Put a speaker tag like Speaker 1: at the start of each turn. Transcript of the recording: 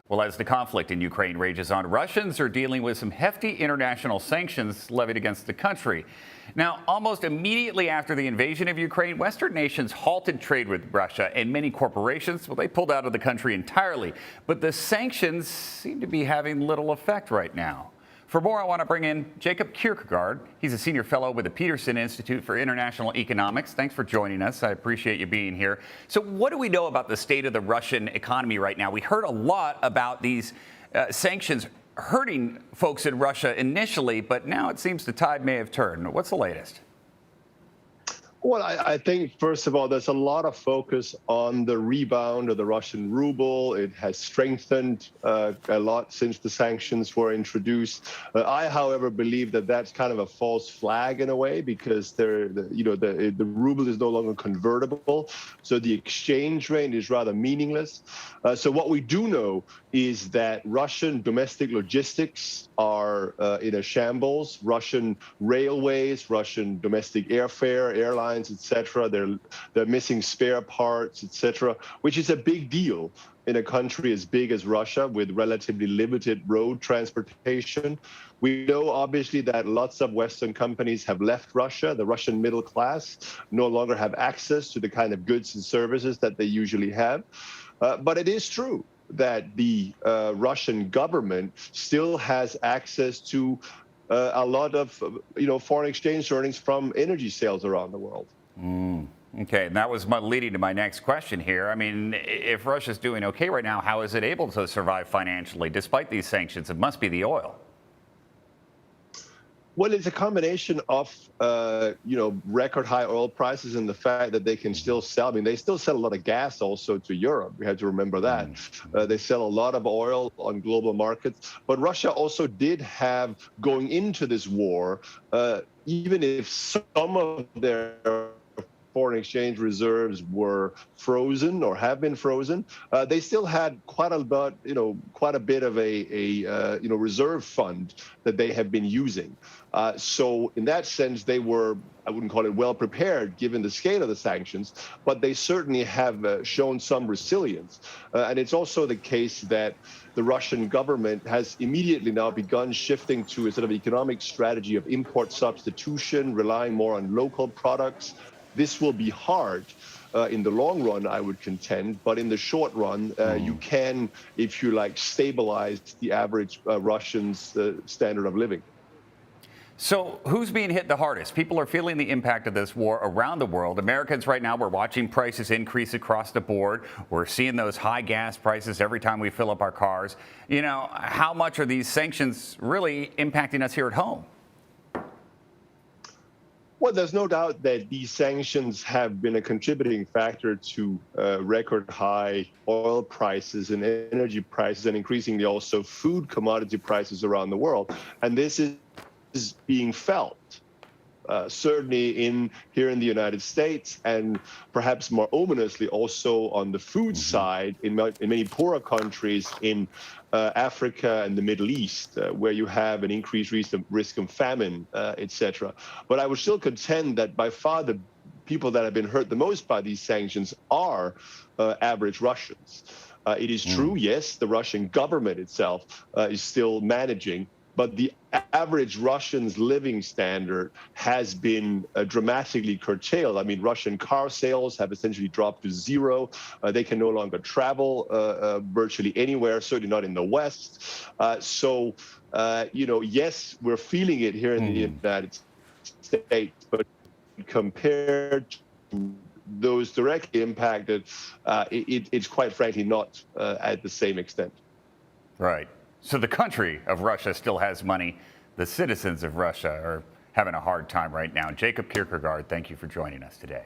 Speaker 1: Well, as the conflict in Ukraine rages on, Russians are dealing with some hefty international sanctions levied against the country. Now, almost immediately after the invasion of Ukraine, Western nations halted trade with Russia, and many corporations, well, they pulled out of the country entirely. But the sanctions seem to be having little effect right now. For more, I want to bring in Jacob Kierkegaard. He's a senior fellow with the Peterson Institute for International Economics. Thanks for joining us. I appreciate you being here. So what do we know about the state of the Russian economy right now? We heard a lot about these sanctions hurting folks in Russia initially, but now it seems the tide may have turned. What's the latest?
Speaker 2: Well, I think, first of all, there's a lot of focus on the rebound of the Russian ruble. It has strengthened a lot since the sanctions were introduced. I, however, believe that that's kind of a false flag in a way, because the ruble is no longer convertible. So the exchange rate is rather meaningless. So what we do know is that Russian domestic logistics are in a shambles. Russian railways, Russian domestic airfare, airlines, etc. They're missing spare parts, etc., which is a big deal in a country as big as Russia with relatively limited road transportation. We know, obviously, that lots of Western companies have left Russia. The Russian middle class no longer have access to the kind of goods and services that they usually have. But it is true that the Russian government still has access to a lot of foreign exchange earnings from energy sales around the world.
Speaker 1: Okay, and that was leading to my next question here. I mean, if Russia's doing okay right now, how is it able to survive financially despite these sanctions? It must be the oil.
Speaker 2: Well, it's a combination of, record high oil prices and the fact that they can still sell. I mean, they still sell a lot of gas also to Europe. We have to remember that. They sell a lot of oil on global markets. But Russia also did have, going into this war, even if some of their foreign exchange reserves were frozen or have been frozen, they still had quite a bit of a reserve fund that they have been using. So in that sense, they were, I wouldn't call it well prepared given the scale of the sanctions, but they certainly have shown some resilience. And it's also the case that the Russian government has immediately now begun shifting to a sort of economic strategy of import substitution, relying more on local products. This will be hard in the long run, I would contend, but in the short run, you can, if you like, stabilize the average Russian's standard of living.
Speaker 1: So who's being hit the hardest? People are feeling the impact of this war around the world. Americans right now, we're watching prices increase across the board. We're seeing those high gas prices every time we fill up our cars. You know, how much are these sanctions really impacting us here at home?
Speaker 2: Well, there's no doubt that these sanctions have been a contributing factor to record high oil prices and energy prices, and increasingly also food commodity prices around the world. And this is being felt, certainly here in the United States, and perhaps more ominously also on the food side in many poorer countries in Africa and the Middle East, where you have an increased risk of famine, etc. But I would still contend that by far the people that have been hurt the most by these sanctions are average Russians. It is true, yes, the Russian government itself is still managing, but the average Russian's living standard has been dramatically curtailed. I mean, Russian car sales have essentially dropped to zero. They can no longer travel virtually anywhere, certainly not in the West. Yes, we're feeling it here in the United States, but compared to those directly impacted, it's quite frankly not at the same extent.
Speaker 1: Right. So the country of Russia still has money. The citizens of Russia are having a hard time right now. Jacob Kierkegaard, thank you for joining us today.